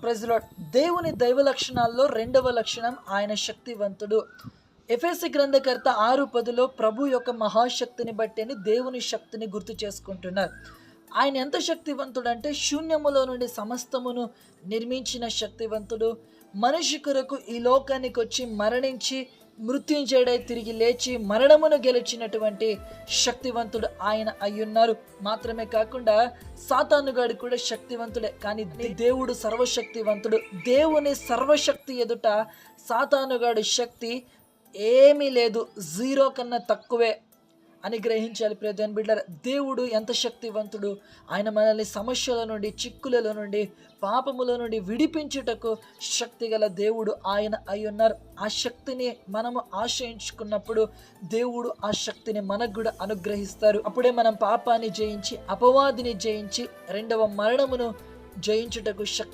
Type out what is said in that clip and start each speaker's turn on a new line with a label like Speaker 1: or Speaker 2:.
Speaker 1: Praise lord. దేవుని దైవ లక్షణాల్లో రెండవ లక్షణం ఆయన శక్తివంతుడు. ఎఫెసీ గ్రంథకర్త 6:10 ప్రభు యొక్క మహాశక్తిని బట్టి అని దేవుని శక్తిని గుర్తు చేసుకుంటున్నారు. ఆయన ఎంత శక్తివంతుడంటే శూన్యములో నుండి సమస్తమును నిర్మించిన శక్తివంతుడు. మనిషి కొరకు ఈ లోకానికి వచ్చి మరణించి మృత్యుంజయుడై తిరిగి లేచి మరణమును గెలిచినటువంటి శక్తివంతుడు ఆయన అయ్యున్నారు. మాత్రమే కాకుండా సాతానుగాడు కూడా శక్తివంతుడే, కానీ దేవుడు సర్వశక్తివంతుడు. దేవుని సర్వశక్తి ఎదుట సాతానుగాడు శక్తి ఏమీ లేదు, జీరో కన్నా తక్కువే అని గ్రహించాలి. ప్రియమైన బిడ్డలారా, దేవుడు ఎంత శక్తివంతుడు. ఆయన మనల్ని సమస్యల నుండి, చిక్కుల నుండి, పాపముల నుండి విడిపించుటకు శక్తిగల దేవుడు ఆయన అయి ఉన్నారు. ఆ శక్తిని మనము ఆశ్రయించుకున్నప్పుడు దేవుడు ఆ శక్తిని మనకు కూడా అనుగ్రహిస్తారు. అప్పుడే మనం పాపాన్ని జయించి, అపవాదిని జయించి, రెండవ మరణమును జయించుటకు శక్తి